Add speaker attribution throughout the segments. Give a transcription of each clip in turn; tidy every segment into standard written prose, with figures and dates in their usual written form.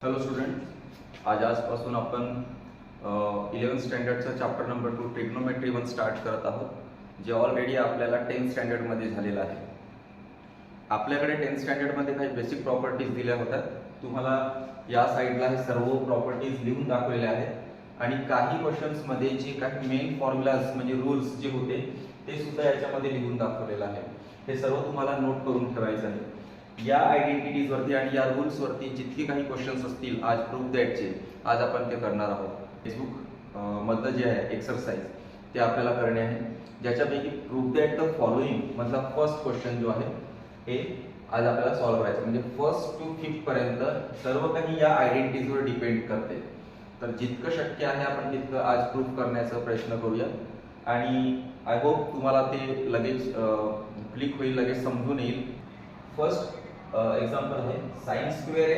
Speaker 1: Hello student, आजपासून आपण 11th स्टँडर्डचा चॅप्टर नंबर 2 ट्रिग्नोमेट्री 1 स्टार्ट करत आहोत, जे ऑलरेडी आपल्याला 10th स्टँडर्डमध्ये झालेलं आहे. आपल्याकडे 10th स्टँडर्डमध्ये काही बेसिक प्रॉपर्टीज दिल्या होत्या. तुम्हाला या साईडला हे सर्व प्रॉपर्टीज लिहून दाखवलेल्या आहेत आणि काही क्वेश्चन्समध्ये जे काही मेन फॉर्म्युलाज म्हणजे रूल्स जे होते ते सुद्धा याच्यामध्ये लिहून दाखवलेलं आहे. हे सर्व तुम्हाला नोट करून ठेवायचं आहे. या आयडेंटिटीज वरती आणि या रूल्स वरती जितके काही क्वेश्चन्स असतील आज प्रूफ दॅटचे आज आपण ते करणार आहोत. फेसबुक मधलं जे आहे एक्सरसाइज ते आपल्याला करणे आहे, ज्याच्यापैकी प्रूफ दॅट द फॉलोइंग मधला फर्स्ट क्वेश्चन जो आहे हे आज आपल्याला सॉल्व्ह करायचं. म्हणजे फर्स्ट टू फिफ्थ पर्यंत सर्व काही या आयडेंटिटीजवर डिपेंड करते. तर जितकं शक्य आहे आपण तितकं आज प्रूफ करण्याचा प्रयत्न करूया आणि आय होप तुम्हाला ते लगेच क्लिक होईल, लगेच समजून येईल. फर्स्ट एग्जांपल है sin square a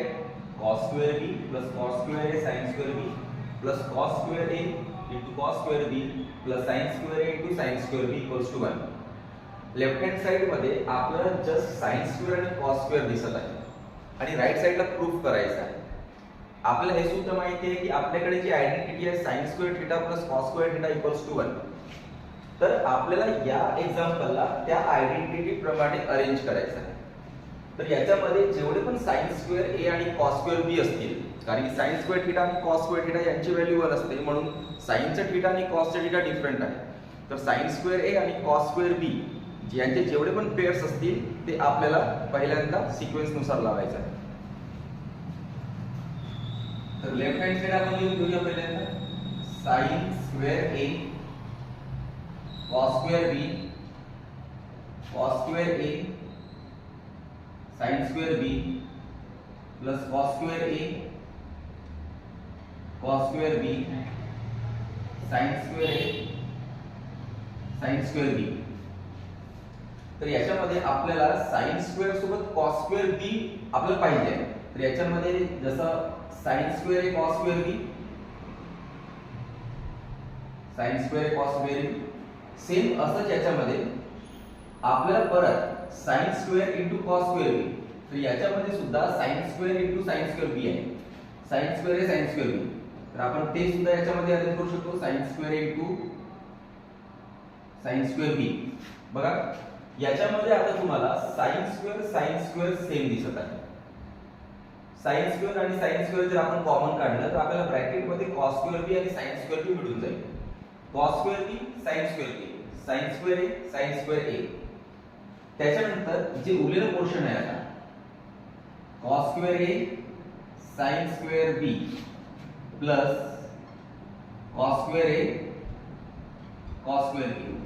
Speaker 1: cos square b plus cos square a sin square b plus cos square a into cos square b plus sin square a into sin square b equals to 1. Left hand side मध्ये आपल्याला just sin square आणि cos square दिसत आहे आणि right साइडला proof करायचं आहे. आपल्याला हे सुद्धा माहिती आहे की आपल्याकडे जी आयडेंटिटी आहे sin square theta plus cos square theta equals to 1. तर आपल्याला या एक्झाम्पलला त्या आयडेंटिटी प्रमाणे अरेंज करायचं आहे. तर याच्यामध्ये जेवढे पण sin स्क्वेअर a आणि cos स्क्वेअर b असतील, कारण की sin स्क्वेअर थीटा आणि cos स्क्वेअर थीटा यांची व्हॅल्यू 1 असते, म्हणून sin चा थीटा आणि cos चा थीटा डिफरंट आहे. तर sin स्क्वेअर a आणि cos स्क्वेअर b यांचे जेवढे पण पेअर्स असतील ते आपल्याला पहिल्यांदा सिक्वेन्स नुसार लावायचं आहे. तर लेफ्ट हँड साइड आपण लिहून घेऊया पहिल्यांदा sin square a cos square b cos square a sin square b plus cos square a cos square b sin square a sin square b. तर याच्यामध्ये आपल्याला sin स्क्वायर सोबत cos स्क्वायर b आपल्याला पाहिजे. तर याच्यामध्ये जसं sin square a cos square b sin square a cos square b same असंच याच्यामध्ये आपल्याला परत sin square into cos square b. तर याच्यामध्ये सुद्धा sin square into sin square b आहे. sin स्क्वेअर आहे sin स्क्वेअर b. तर आपण ते सुद्धा याच्यामध्ये अरेंज करू शकतो sin square into sin square b. बघा याच्यामध्ये आता तुम्हाला sin स्क्वेअर सेम दिसत आहे. sin स्क्वेअर आणि sin स्क्वेअर जर आपण कॉमन काढलं तर आपल्याला ब्रॅकेट मध्ये cos स्क्वेअर b आणि sin स्क्वेअर b मिळून जाईल. cos square b sin square b sin square a sin square a. त्याच्यानंतर जे उरलेलं पोर्शन आहे आता cos square a sin square b plus cos square a cos square b.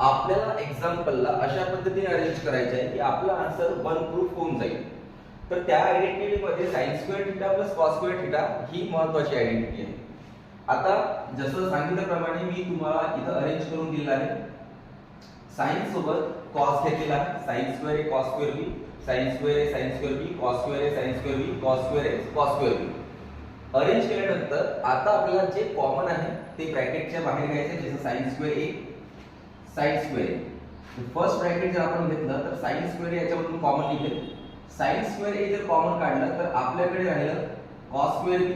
Speaker 1: आपल्याला एक्झाम्पलला अशा पद्धतीने अरेंज करायचे आहे की आपला आन्सर 1 प्रूफ होऊन जाईल. तर त्या आयडेंटिटी मध्ये sin square theta plus cos square theta ही महत्त्वाची आयडेंटिटी आहे. आता जसं सांगितल्याप्रमाणे मी तुम्हाला इथं अरेंज करून दिलं आहे. sin सोबत cos घेतलेला आहे, sin square a cos square b sin square a sin square b cos square a sin square b cos square a cos square b. Arrange केल्यानंतर आता आपल्याला जे कॉमन आहे ते ब्रॅकेटच्या बाहेर घ्यायचे, जसं sin square a sin square a. First bracket जर आपण घेतलं तर sin स्क्वेअर a याच्यामधून कॉमन निघेल. sin स्क्वेअर a जर कॉमन काढलं तर आपल्याकडे राहिलं cos square b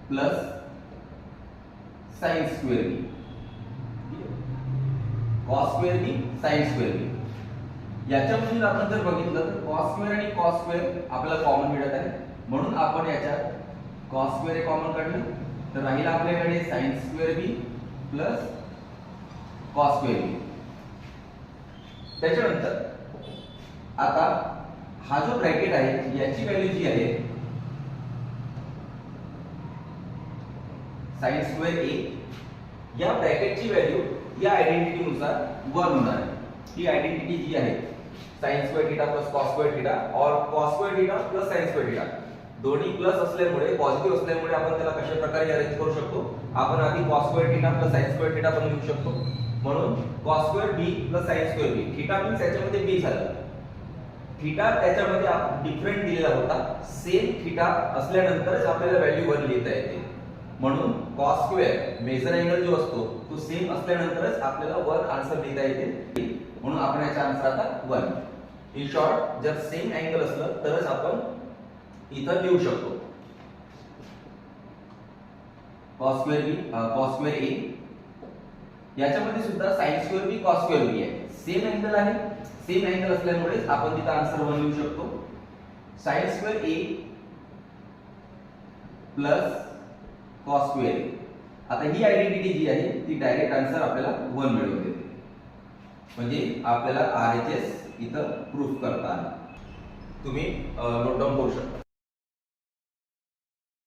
Speaker 1: plus sin square b cos square b sin square b. याच्यामधून आपण जर बघितलं तर cos स्क्वेअर आणि cos स्क्वेअर आपल्याला कॉमन मिळत आहे, म्हणून आपण याच्यात cos स्क्वेअर हे कॉमन काढलं तर राहिला आपल्याकडे sin square b plus cos square b. त्याच्यानंतर आता हा जो ब्रॅकेट आहे याची व्हॅल्यू जी आहे sin स्क्वेअर a, या ब्रॅकेटची व्हॅल्यू या आयडेंटिटी नुसार 1 होणार आहे. ही आयडेंटिटी जी आहे sin square theta plus cos square theta और cos square theta plus sin square theta दोन्ही प्लस असल्यामुळे पॉझिटिव्ह असल्यामुळे आपण त्याला कशा प्रकारे अरेंज करू शकतो. आपण आधी cos square theta plus sin square theta पण लिहू शकतो. म्हणून cos square b plus sin square b. Theta means याच्यामध्ये b झालं. थीटा त्याच्यामध्ये डिफरंट दिलेला होता, सेम थीटा असल्यानंतरच आपल्याला व्हॅल्यू 1 लिहिता येते. म्हणून cos स्क्वेअर मेजर अँगल जो असतो तो सेम असल्यानंतरच आपल्याला 1 आन्सर लिहिता येते. म्हणून आपण याचा आन्सर आता 1. इन शॉर्ट जर सेम अँगल असलं तरच आपण इथं लिहू शकतो cos स्क्वेअर बी cos स्क्वेअर ए. याच्यामध्ये सुद्धा sin स्क्वेअर बी cos स्क्वेअर बी आहे. सेम अँगल आहे. सेम अँगल असल्यामुळे आपण तिथं आन्सर 1 लिहू शकतो. sin स्क्वेअर ए प्लस cos स्क्वेअर ए. आता ही आयडेंटिटी जी आहे ती डायरेक्ट आन्सर आपल्याला 1 मिळवून देते. म्हणजे आपल्याला RHS इथं प्रूफ करता आलं. तुम्ही नोट डाऊन करू शकता.